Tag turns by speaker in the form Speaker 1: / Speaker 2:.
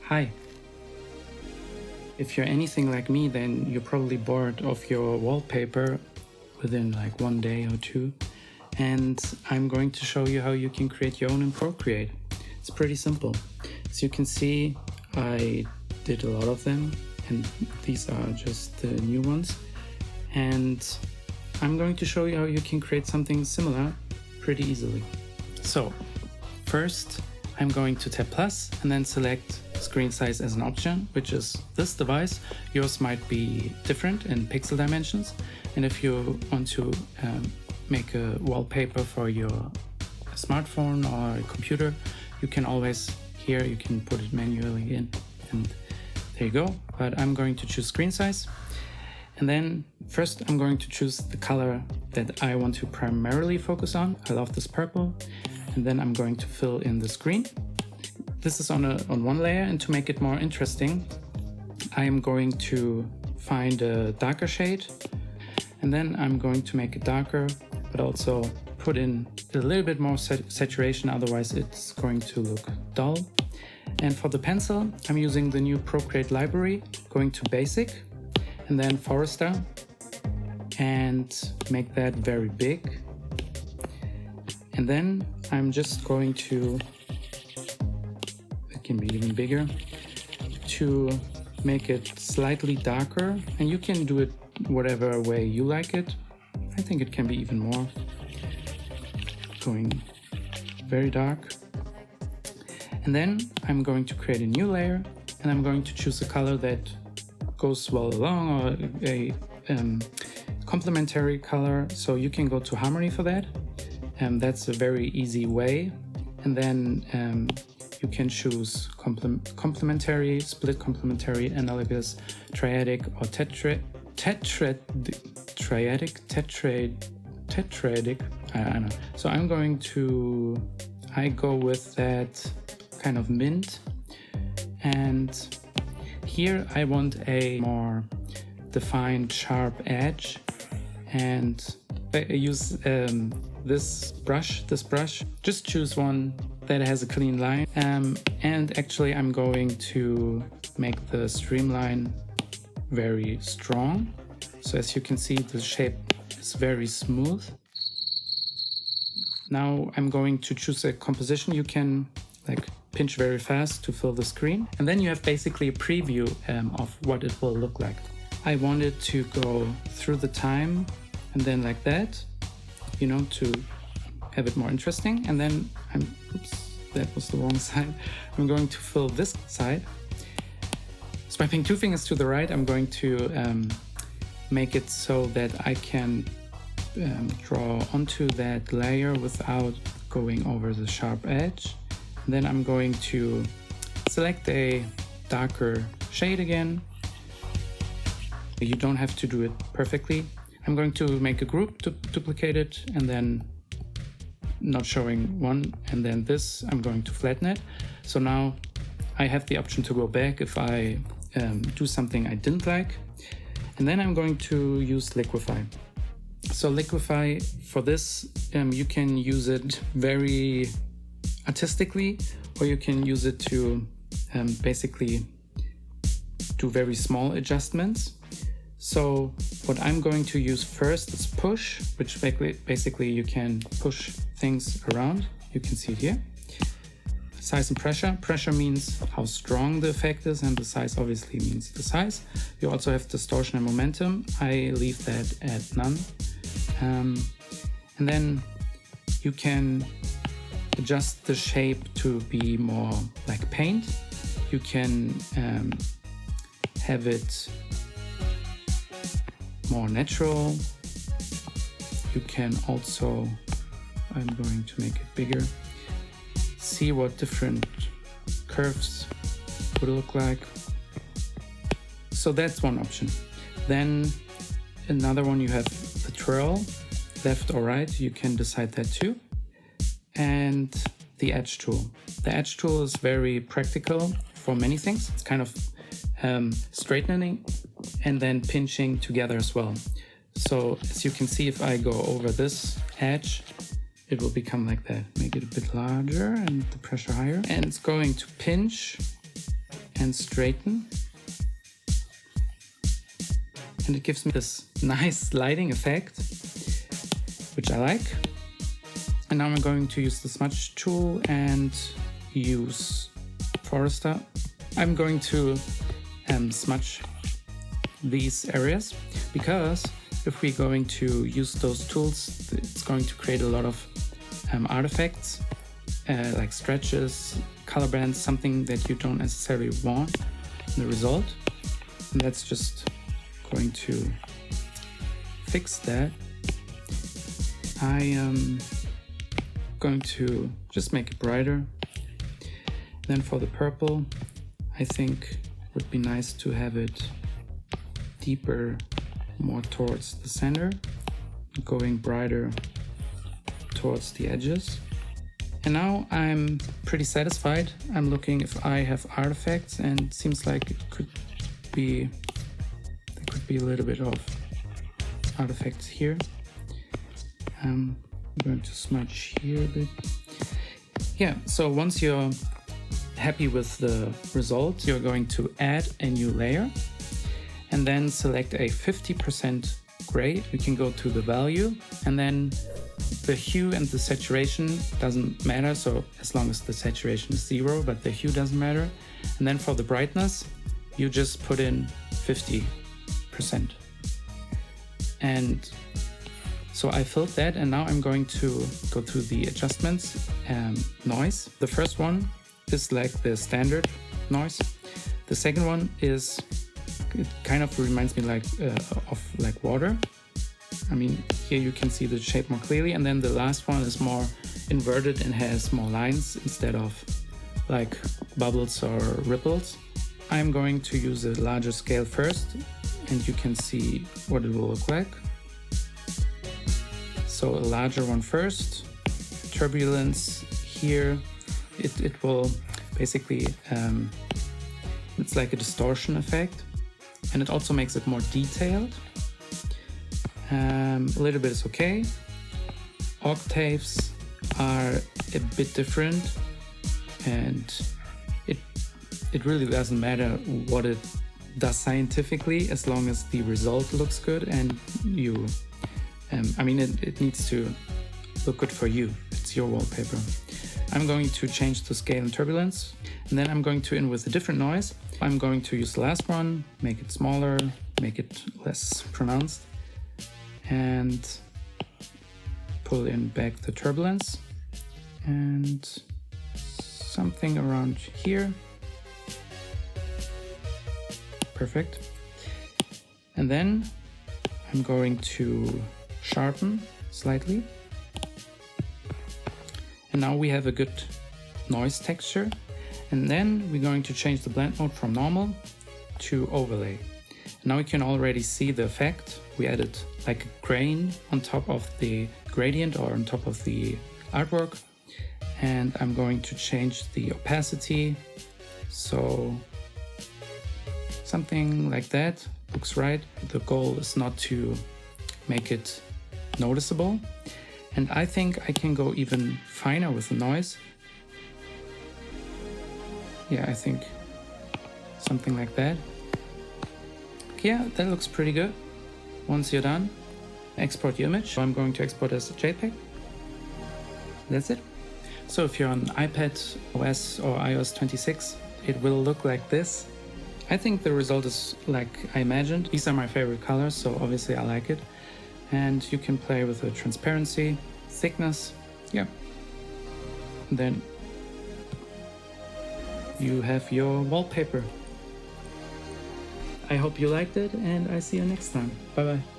Speaker 1: Hi. If you're anything like me, then you're probably bored of your wallpaper within like one day or two. And I'm going to show you how you can create your own in Procreate. It's pretty simple. As you can see, I did a lot of them, and these are just the new ones. And I'm going to show you how you can create something similar pretty easily. So first, I'm going to tap plus and then select screen size as an option, which is this device. Yours might be different in pixel dimensions. And if you want to make a wallpaper for your smartphone or a computer, you can always, here you can put it manually in, and there you go. But I'm going to choose screen size. And then first I'm going to choose the color that I want to primarily focus on. I love this purple. And then I'm going to fill in the screen. This is on one layer, and to make it more interesting, I am going to find a darker shade, and then I'm going to make it darker, but also put in a little bit more saturation, otherwise it's going to look dull. And for the pencil, I'm using the new Procreate library, going to basic, and then Forester, and make that very big. And then I'm just going to, it can be even bigger, to make it slightly darker. And you can do it whatever way you like it. I think it can be even more. Going very dark. And then I'm going to create a new layer, and I'm going to choose a color that goes well along, or a complementary color. So you can go to harmony for that. That's a very easy way. And then you can choose complementary, split complementary, analogous, triadic, or tetradic. I don't know. So I go with that kind of mint. And here I want a more defined, sharp edge. And I use this brush. Just choose one that has a clean line. And actually I'm going to make the streamline very strong. So as you can see, the shape is very smooth. Now I'm going to choose a composition. You can like pinch very fast to fill the screen. And then you have basically a preview of what it will look like. I wanted to go through the time and then like that, you know, to have it more interesting. And then oops, that was the wrong side. I'm going to fill this side. Swiping two fingers to the right, I'm going to make it so that I can draw onto that layer without going over the sharp edge. And then I'm going to select a darker shade again. You don't have to do it perfectly. I'm going to make a group, duplicate it, and then not showing one. And then this, I'm going to flatten it. So now I have the option to go back if I do something I didn't like. And then I'm going to use Liquify. So Liquify, for this, you can use it very artistically, or you can use it to basically do very small adjustments. So what I'm going to use first is push, which basically you can push things around. You can see it here. Size and pressure. Pressure means how strong the effect is, and the size obviously means the size. You also have distortion and momentum. I leave that at none. And then you can adjust the shape to be more like paint. You can have it more natural. You can also, I'm going to make it bigger, see what different curves would look like. So that's one option. Then another one, you have the twirl, left or right, you can decide that too. And the edge tool. The edge tool is very practical for many things. It's kind of straightening and then pinching together as well. So as you can see, if I go over this edge, it will become like that. Make it a bit larger and the pressure higher. And it's going to pinch and straighten. And it gives me this nice lighting effect, which I like. And now I'm going to use the smudge tool and use Forester. I'm going to smudge these areas, because if we're going to use those tools, it's going to create a lot of artifacts, like stretches, color bands, something that you don't necessarily want in the result. And that's just going to fix that. I am going to just make it brighter. Then for the purple, I think it would be nice to have it deeper, more towards the center, going brighter towards the edges. And now I'm pretty satisfied. I'm looking if I have artifacts, and it seems like it could be, there could be a little bit of artifacts here. I'm going to smudge here a bit. Yeah, so once you're happy with the result, you're going to add a new layer and then select a 50% gray. We can go to the value, and then the hue and the saturation doesn't matter, so as long as the saturation is 0, but the hue doesn't matter. And then for the brightness, you just put in 50%. And so I filled that, and now I'm going to go to the adjustments, noise. The first one is like the standard noise. The second one is, it kind of reminds me of water. I mean, here you can see the shape more clearly. And then the last one is more inverted and has more lines instead of like bubbles or ripples. I'm going to use a larger scale first, and you can see what it will look like. So a larger one first. Turbulence here, it will basically, it's like a distortion effect, and it also makes it more detailed. A little bit is okay. Octaves are a bit different, and it really doesn't matter what it does scientifically, as long as the result looks good and you, I mean, it needs to look good for you. It's your wallpaper. I'm going to change the scale and turbulence, and then I'm going to in with a different noise. I'm going to use the last one, make it smaller, make it less pronounced, and pull in back the turbulence and something around here. Perfect. And then I'm going to sharpen slightly. And now we have a good noise texture. And then we're going to change the blend mode from normal to overlay. Now we can already see the effect. We added like a grain on top of the gradient or on top of the artwork. And I'm going to change the opacity. So something like that looks right. The goal is not to make it noticeable. And I think I can go even finer with the noise. Yeah, I think something like that. Yeah, that looks pretty good. Once you're done, export your image. I'm going to export as a JPEG. That's it. So if you're on iPad OS or iOS 26, it will look like this. I think the result is like I imagined. These are my favorite colors, so obviously I like it. And you can play with the transparency, thickness, yeah. And then you have your wallpaper. I hope you liked it, and I see you next time. Bye bye.